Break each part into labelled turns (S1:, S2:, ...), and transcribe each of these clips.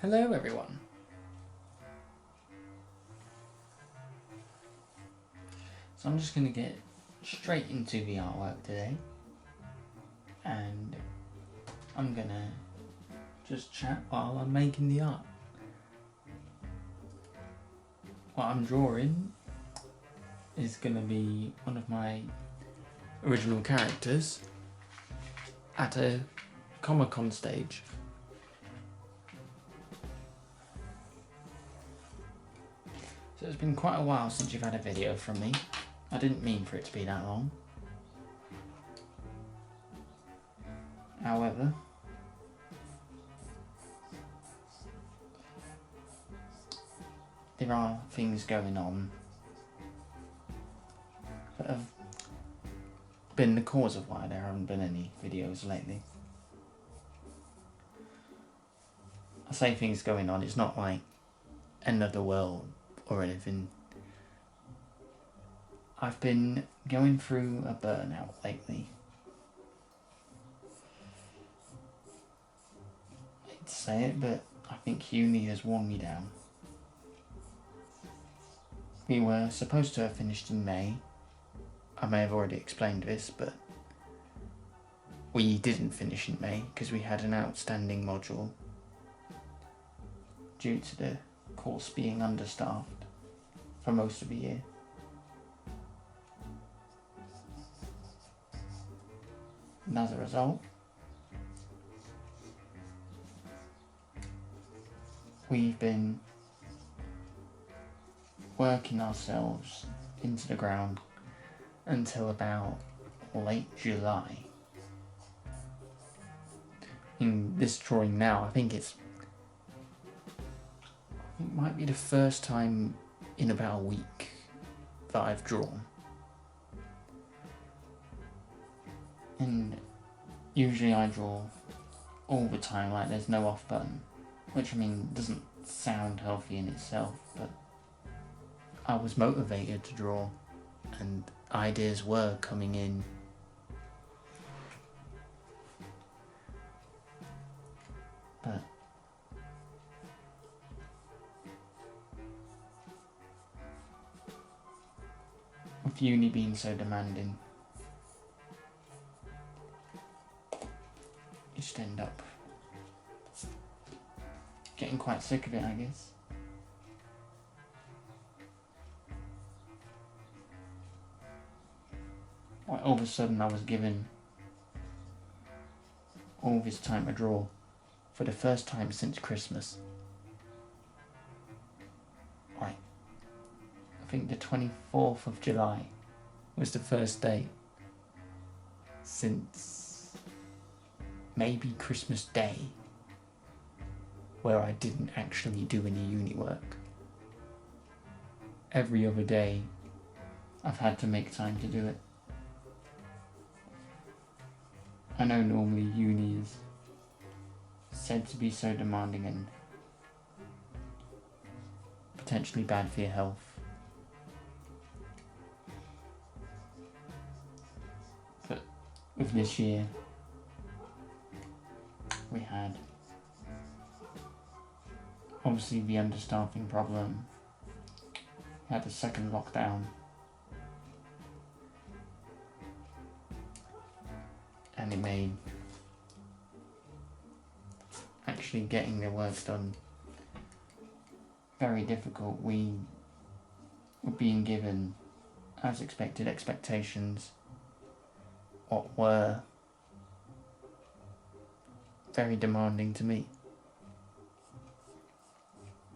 S1: Hello everyone. So I'm just going to get straight into the artwork today, and I'm going to just chat while I'm making the art. What I'm drawing is going to be one of my original characters at a Comic-Con stage. So it's been quite a while since you've had a video from me. I didn't mean for it to be that long. However, there are things going on that have been the cause of why there haven't been any videos lately. I say things going on, it's not like end of the world or anything. I've been going through a burnout lately. I hate to say it, but I think uni has worn me down. We were supposed to have finished in May. I may have already explained this, but we didn't finish in May because we had an outstanding module due to the course being understaffed for most of the year. And as a result, we've been working ourselves into the ground until about late July. In this drawing now, I think it might be the first time in about a week that I've drawn. And usually I draw all the time, like there's no off button, which I mean doesn't sound healthy in itself, but I was motivated to draw and ideas were coming in. But with uni being so demanding, you just end up getting quite sick of it, I guess. Like all of a sudden I was given all this time to draw for the first time since Christmas. Like, I think the 24th of July was the first day since maybe Christmas Day where I didn't actually do any uni work. Every other day I've had to make time to do it. I know normally uni is said to be so demanding and potentially bad for your health. But with this year, we had obviously the understaffing problem, we had the second lockdown, and it made actually getting the work done very difficult. We were being given, as expected, expectations what were very demanding to me.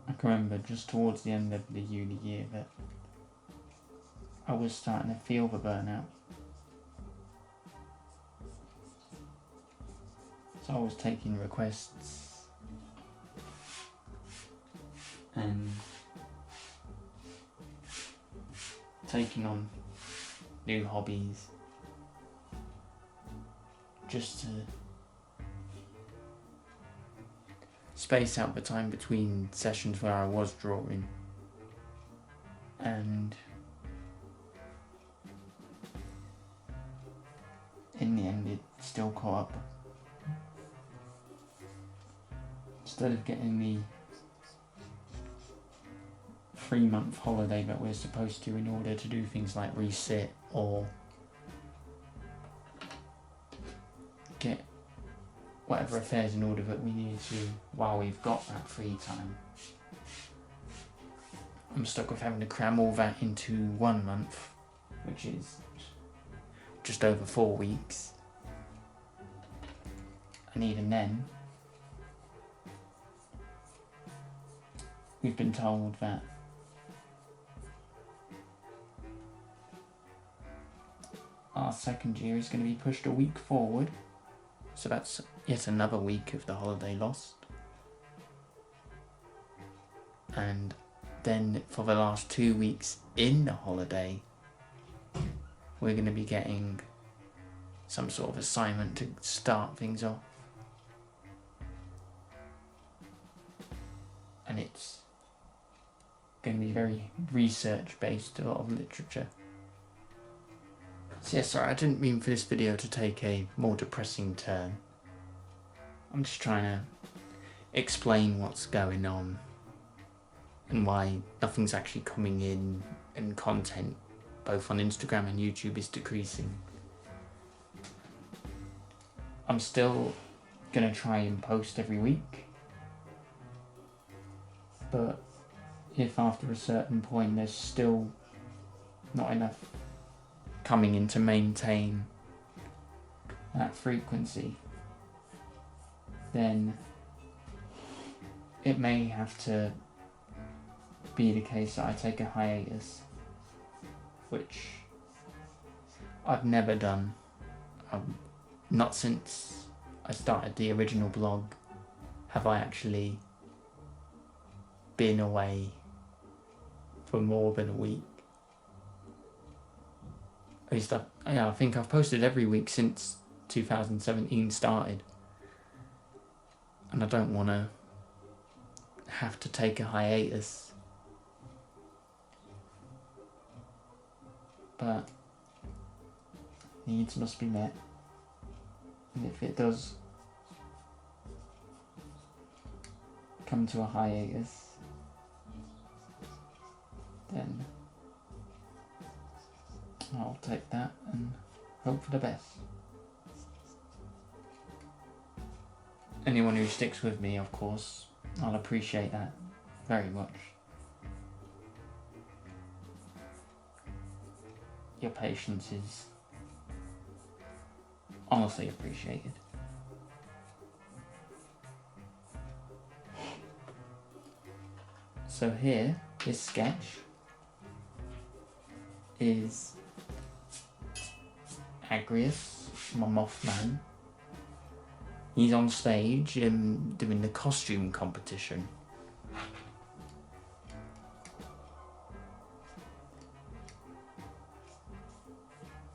S1: I can remember just towards the end of the uni year that I was starting to feel the burnout. So I was taking requests and taking on new hobbies just to space out the time between sessions where I was drawing, and in the end it still caught up. instead of getting the 3-month holiday that we're supposed to in order to do things like resit or get whatever affairs in order that we need to while we've got that free time, I'm stuck with having to cram all that into 1 month, which is just over 4 weeks. And even then, we've been told that our second year is going to be pushed a week forward, so that's yet another week of the holiday lost. And then for the last 2 weeks in the holiday, we're going to be getting some sort of assignment to start things off. And it's going to be very research based, a lot of literature. So yeah, sorry, I didn't mean for this video to take a more depressing turn. I'm just trying to explain what's going on and why nothing's actually coming in, and content both on Instagram and YouTube is decreasing. I'm still gonna try and post every week, but if after a certain point there's still not enough coming in to maintain that frequency, then it may have to be the case that I take a hiatus, which I've never done. Not since I started the original blog have I actually been away for more than a week. At least I think I've posted every week since 2017 started, and I don't want to have to take a hiatus. But needs must be met, and if it does come to a hiatus, then I'll take that and hope for the best. Anyone who sticks with me, of course, I'll appreciate that very much. Your patience is honestly appreciated. So here, this sketch is Agrius, my Mothman. He's on stage doing the costume competition.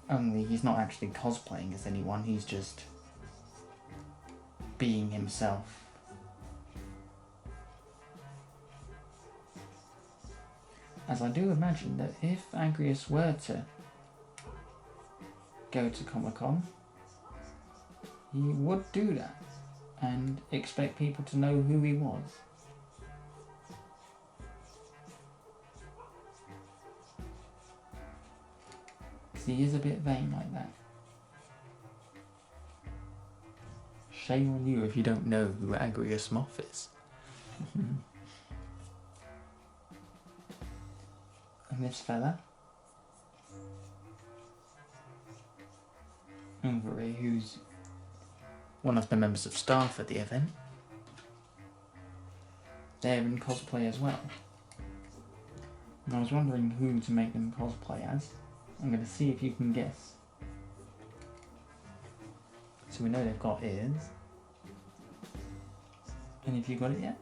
S1: Only he's not actually cosplaying as anyone, he's just being himself. As I do imagine that if Agrius were to go to Comic-Con, he would do that and expect people to know who he was. Because he is a bit vain like that. Shame on you if you don't know who Agrius Moth is. And this fella over here, who's one of the members of staff at the event, they're in cosplay as well. And I was wondering who to make them cosplay as. I'm going to see if you can guess. So we know they've got ears. And have you got it yet?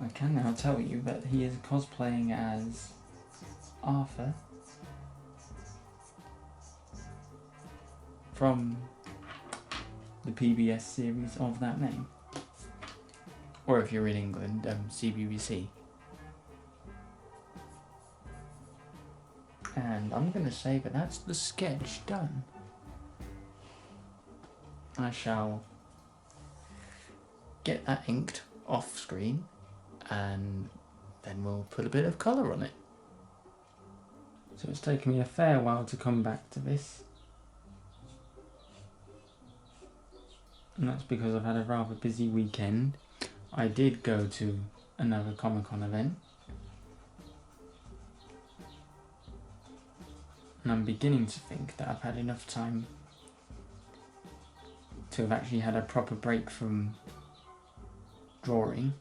S1: I can now tell you that he is cosplaying as Arthur from the PBS series of that name. Or if you're in England, CBBC. And I'm going to say that that's the sketch done. I shall get that inked off screen and then we'll put a bit of colour on it. So it's taken me a fair while to come back to this. And that's because I've had a rather busy weekend. I did go to another Comic-Con event. And I'm beginning to think that I've had enough time to have actually had a proper break from drawing.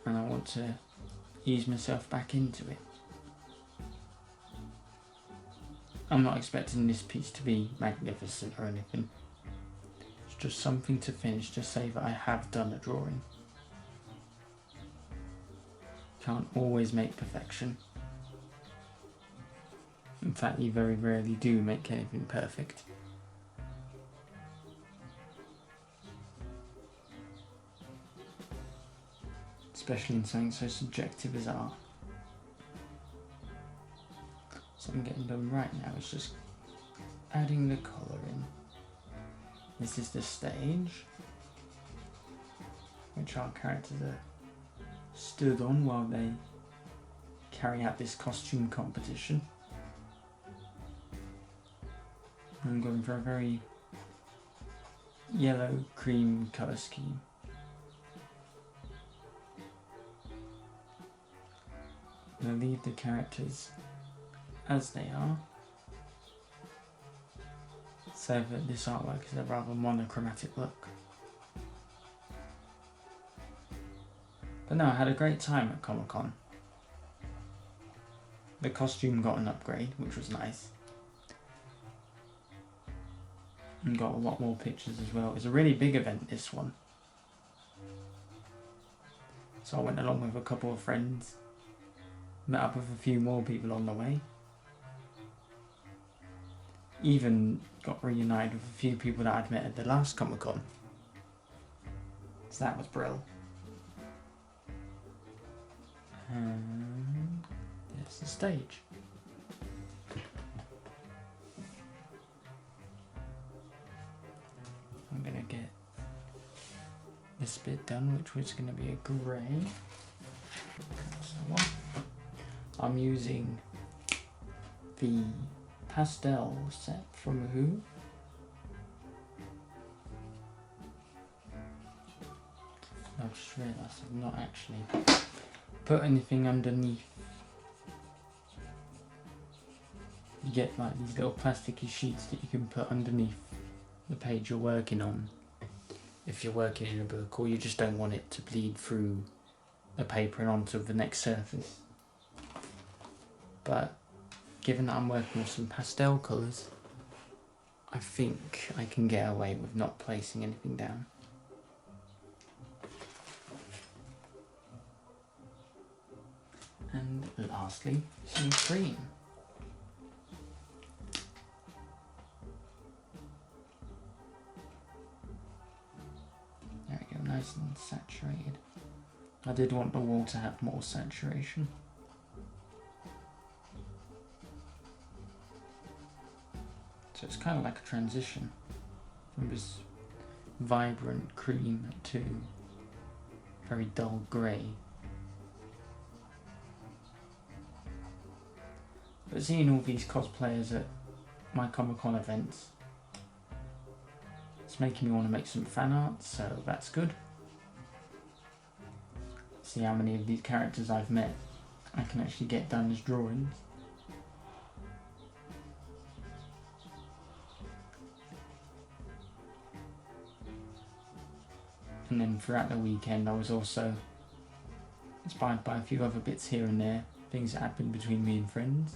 S1: And I want to ease myself back into it. I'm not expecting this piece to be magnificent or anything. It's just something to finish to say that I have done a drawing. Can't always make perfection. In fact, you very rarely do make anything perfect. Especially in something so subjective as art. So I'm getting done right now is just adding the colour in. This is the stage, which our characters are stood on while they carry out this costume competition. I'm going for a very yellow cream colour scheme. I'm going to leave the characters as they are, so that this artwork is a rather monochromatic look. But no, I had a great time at Comic-Con. The costume got an upgrade, which was nice. And got a lot more pictures as well. It was a really big event, this one. So I went along with a couple of friends, met up with a few more people on the way. Even got reunited with a few people that I'd met at the last Comic-Con. So that was brilliant. And there's the stage. I'm gonna get this bit done, which was gonna be a grey. So I'm using the pastel set from Who. I've just realised I've not actually put anything underneath. You get like these little plasticky sheets that you can put underneath the page you're working on if you're working in a book, or you just don't want it to bleed through the paper and onto the next surface. But given that I'm working with some pastel colours, I think I can get away with not placing anything down. And lastly, some cream. There we go, nice and saturated. I did want the wall to have more saturation. So it's kind of like a transition from this vibrant cream to very dull grey. But seeing all these cosplayers at my Comic-Con events, it's making me want to make some fan art, so that's good. See how many of these characters I've met I can actually get done as drawings. And then throughout the weekend I was also inspired by a few other bits here and there, things that happened between me and friends.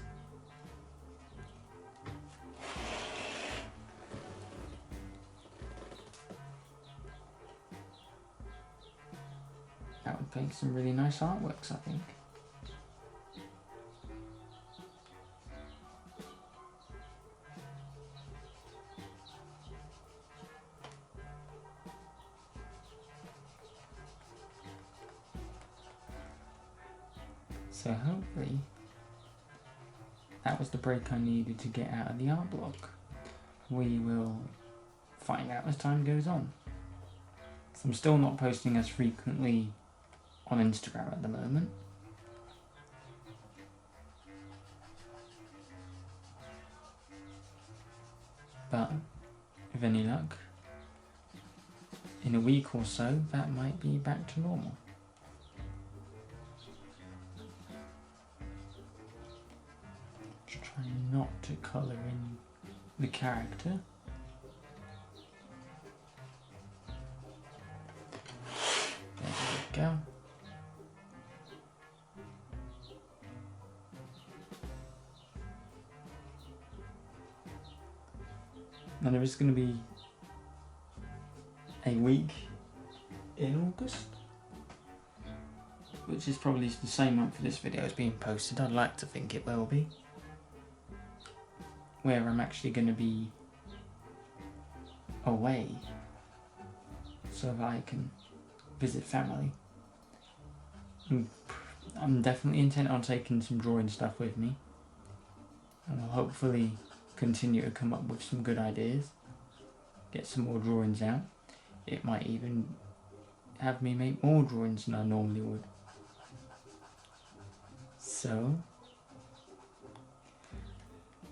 S1: That would make some really nice artworks, I think. So hopefully that was the break I needed to get out of the art block. We will find out as time goes on. So I'm still not posting as frequently on Instagram at the moment. But with any luck, in a week or so, that might be back to normal. Just trying not to colour in the character. There we go. Now there is going to be a week in August, which is probably the same month this video is being posted. I'd like to think it will be, where I'm actually going to be away so that I can visit family. I'm definitely intent on taking some drawing stuff with me, and I'll hopefully continue to come up with some good ideas, get some more drawings out. It might even have me make more drawings than I normally would. So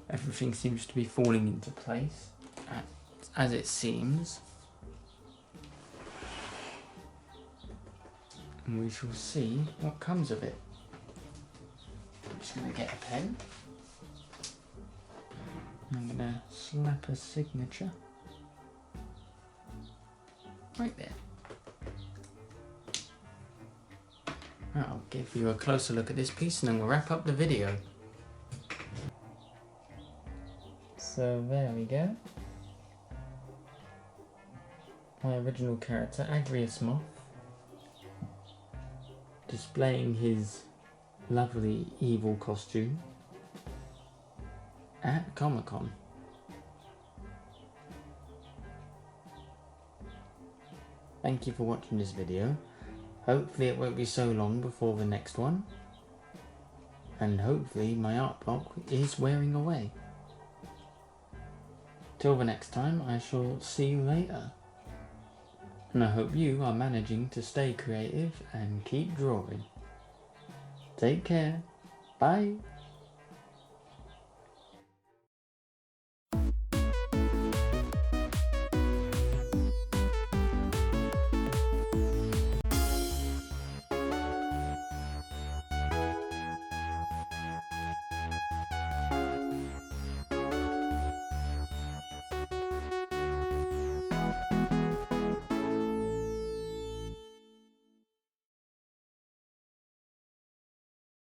S1: everything seems to be falling into place as it seems, and we shall see what comes of it. I'm just going to get a pen. I'm going to slap a signature right there. I'll give you a closer look at this piece and then we'll wrap up the video. So there we go. My original character, Agrius Moth, displaying his lovely evil costume at Comic-Con. Thank you for watching this video. Hopefully it won't be so long before the next one, and hopefully my art block is wearing away. Till the next time, I shall see you later, and I hope you are managing to stay creative and keep drawing. Take care. Bye.